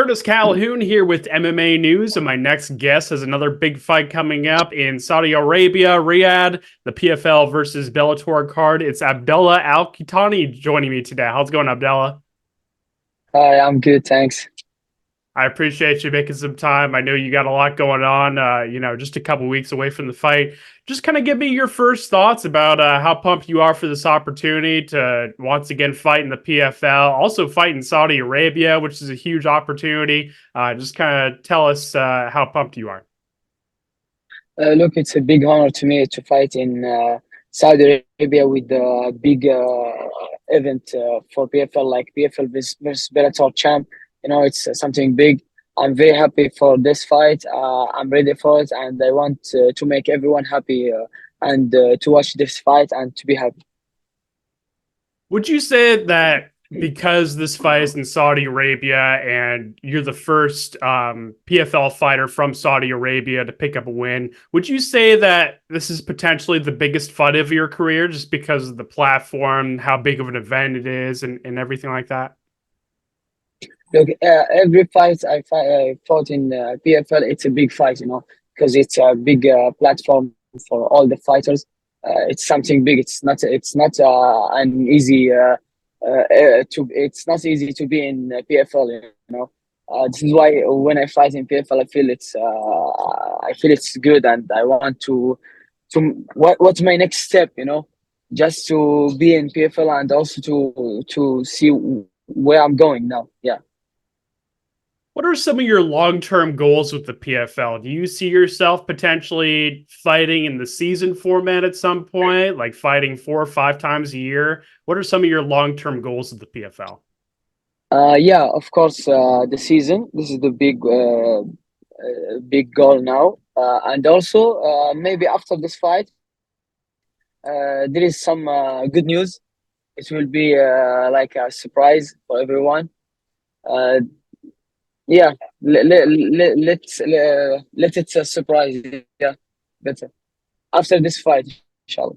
Curtis Calhoun here with MMA News, and my next guest has another big fight coming up in Saudi Arabia, Riyadh, the PFL versus Bellator card. It's Abdullah Al-Qahtani joining me today. How's it going, Abdullah? Hi, I'm good, thanks. I appreciate you making some time. I know you got a lot going on, just a couple weeks away from the fight. Just kind of give me your first thoughts about how pumped you are for this opportunity to once again fight in the PFL, also fight in Saudi Arabia, which is a huge opportunity. Just kind of tell us how pumped you are. Look, it's a big honor to me to fight in Saudi Arabia with the big event for PFL, like PFL versus Bellator champ. It's something big. I'm very happy for this fight. I'm ready for it, and I want to make everyone happy and to watch this fight and to be happy. Would you say that because this fight is in Saudi Arabia and you're the first PFL fighter from Saudi Arabia to pick up a win, would you say that this is potentially the biggest fight of your career just because of the platform, how big of an event it is, and everything like that? Look, every fight I fought in PFL, it's a big fight, because it's a big platform for all the fighters. It's something big. It's not an easy it's not easy to be in PFL. This is why when I fight in PFL, I feel it's good, and I want to what's my next step. Just to be in PFL and also to see where I'm going now. Yeah. What are some of your long-term goals with the PFL? Do you see yourself potentially fighting in the season format at some point, like fighting 4 or 5 times a year? What are some of your long-term goals with the PFL? Yeah, of course. The season. This is the big goal now, and also maybe after this fight, there is some good news. It will be like a surprise for everyone. Uh, yeah, let it a surprise. Yeah, better after this fight, inshallah.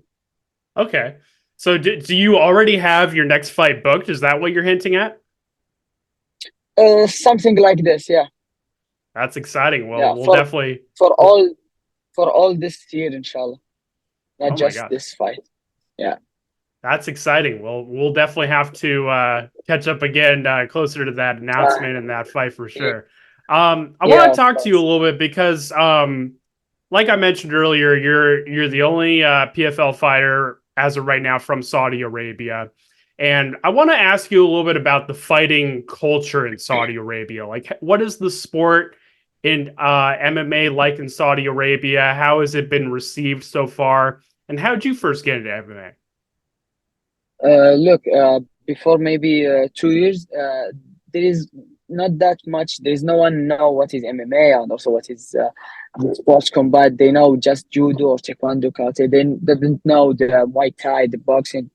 Okay. So do you already have your next fight booked? Is that what you're hinting at? Something like this. Yeah, That's exciting. Well, yeah. we'll For definitely. for all for all this year, inshallah, not Oh my just gosh. this fight. Yeah, That's exciting. Well, we'll definitely have to catch up again closer to that uh, announcement and that fight for yeah, sure. I want yeah, to of talk to you a course. little bit because, like I mentioned earlier, you're the only PFL fighter as of right now from Saudi Arabia, and I want to ask you a little bit about the fighting culture in Saudi Arabia. Like, what is the sport in MMA like in Saudi Arabia? How has it been received so far? And how did you first get into MMA? Look, before maybe 2 years, there is not that much. There is no one know what is MMA and also what is the sports combat. They know just judo or taekwondo, karate. They don't know the Muay Thai, the boxing,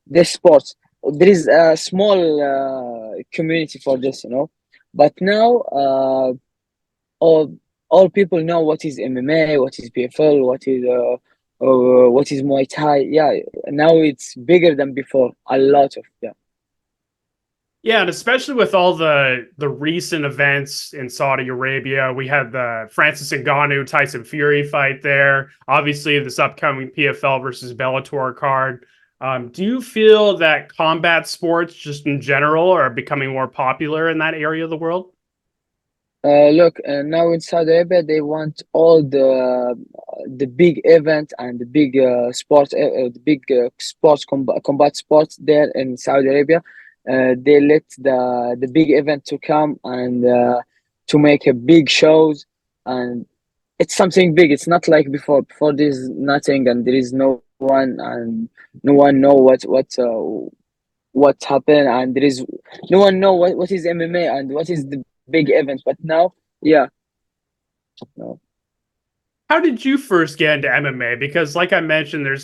this sports. There is a small community for this. But now, all all people know what is MMA, what is PFL, what is Muay Thai. Yeah, now it's bigger than before. A lot of yeah. Yeah, and especially with all the recent events in Saudi Arabia, we had the Francis Ngannou Tyson Fury fight there. Obviously, this upcoming PFL versus Bellator card. Do you feel that combat sports, just in general, are becoming more popular in that area of the world? Look, now in Saudi Arabia, they want all the big event and the big the big combat sports there in Saudi Arabia. They let the big event to come and to make a big shows, and it's something big. It's not like before. Before there's nothing, and there is no one, and no one know what happened, and there is no one know what is MMA and what is the big event. But now, yeah, no. How did you first get into MMA? Because, like I mentioned, there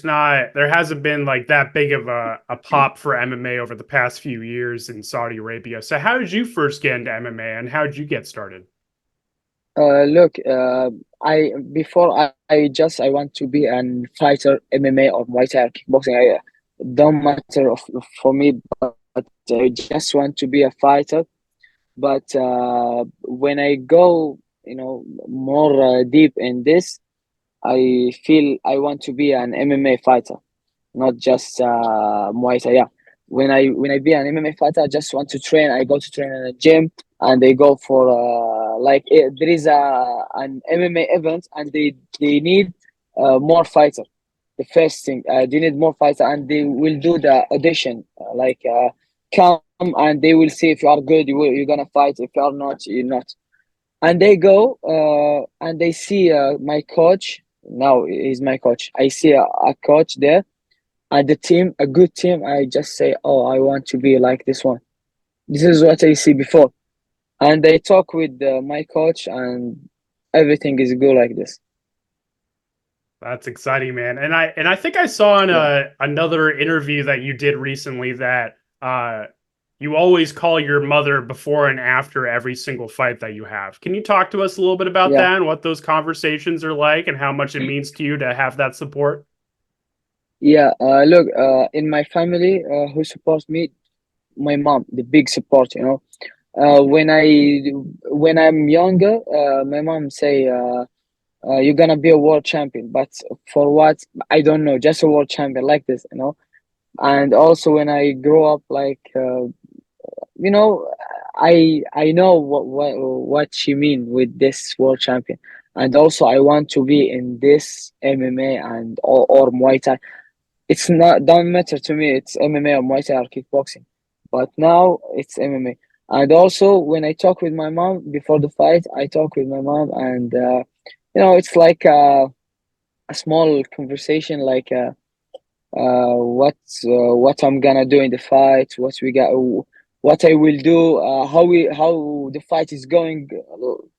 hasn't been like that big of a pop for MMA over the past few years in Saudi Arabia. So, how did you first get into MMA, and how did you get started? Look, I before I want to be an fighter, MMA or Muay Thai or kickboxing. I don't matter for me, but I just want to be a fighter. But when I go, more deep in this, I feel I want to be an MMA fighter, not just Muay Thai. Yeah. When I be an MMA fighter, I just want to train. I go to train in a gym, and they go for there is an MMA event, and they need more fighter. The first thing, they need more fighter, and they will do the audition, come and they will see if you are good, you're gonna fight. If you are not, you're not. And they go and they see my coach. Now he's my coach. I see a coach there and the team, a good team. I just say, oh, I want to be like this one. This is what I see before. And I talk with my coach, and everything is good like this. That's exciting, man. And I think I saw in Yeah, another interview that you did recently that you always call your mother before and after every single fight that you have. Can you talk to us a little bit about yeah, that and what those conversations are like and how much it means to you to have that support? yeah. Look, in my family, who supports me, my mom, the big support. When I'm younger, my mom say, "You're gonna be a world champion," but for what? I don't know. Just a world champion like this. And also when I grow up, you know, I know what she mean with this world champion, and also I want to be in this MMA and or Muay Thai. It's not don't matter to me. It's MMA or Muay Thai or kickboxing, but now it's MMA. And also when I talk with my mom before the fight, I talk with my mom, and it's like a small conversation, what I'm gonna do in the fight, what I will do, how the fight is going,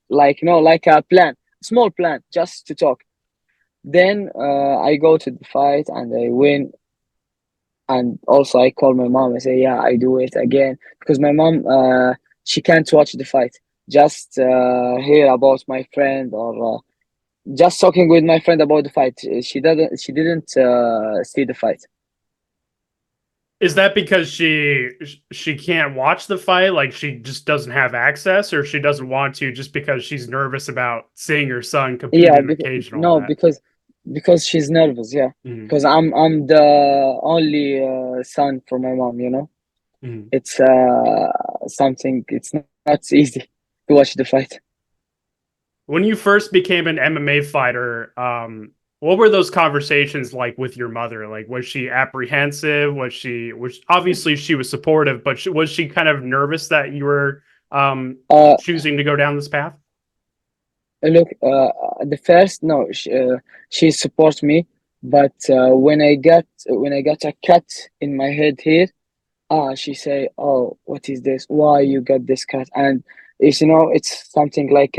like a plan, small plan, just to talk. Then I go to the fight and I win, and also I call my mom and say, yeah, I do it again, because my mom she can't watch the fight, just hear about my friend, or just talking with my friend about the fight. She didn't see the fight. Is that because she can't watch the fight, like she just doesn't have access, or she doesn't want to just because she's nervous about seeing her son compete Yeah, in a cage and all no, that? because she's nervous. Yeah, Mhm, because I'm the only son for my mom. mhm. It's something. It's not easy to watch the fight. When you first became an MMA fighter, what were those conversations like with your mother? Like, was she apprehensive? Was obviously she was supportive, but was she kind of nervous that you were Uh, choosing to go down this path? look, the first no, she supports me, but when I got a cut in my head here, she say, "Oh, what is this? Why you got this cut?" And it's something like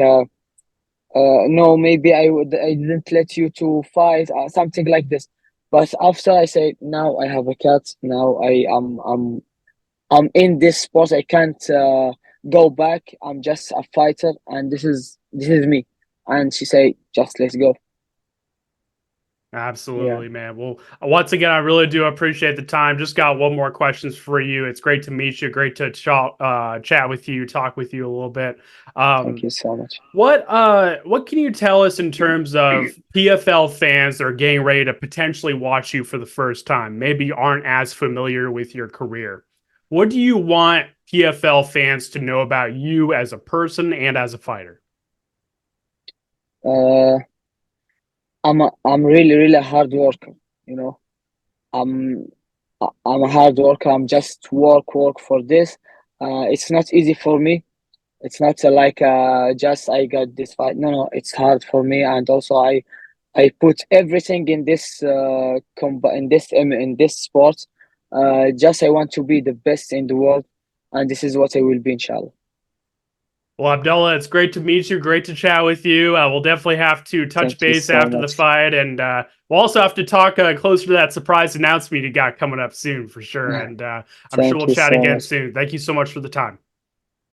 no, maybe I didn't let you to fight, something like this. But after I say, now I have a cat, now I'm in this sport, I can't go back, I'm just a fighter, and this is me. And she say, just let's go. Yeah, Absolutely, man. Well, once again, I really do appreciate the time. Just got one more questions for you. It's great to meet you. Great to chat with you, talk with you a little bit. thank Um, you so much. what can you tell us in terms of PFL fans that are getting ready to potentially watch you for the first time? Maybe aren't as familiar with your career. What do you want PFL fans to know about you as a person and as a fighter? uh I'm really really a hard worker. you know i'm I'm a hard worker. I'm just work for this. It's not easy for me. It's not just I got this fight. No, no, it's hard for me, and also I put everything in this in this sport. Just I want to be the best in the world, and this is what I will be, inshallah. Well, Abdullah, it's great to meet you. Great to chat with you. We'll definitely have to touch Thank you base so after the much. fight, and we'll also have to talk closer to that surprise announcement you got coming up soon for sure. And I'm sure Thank we'll you chat so again much. soon. Thank you so much for the time.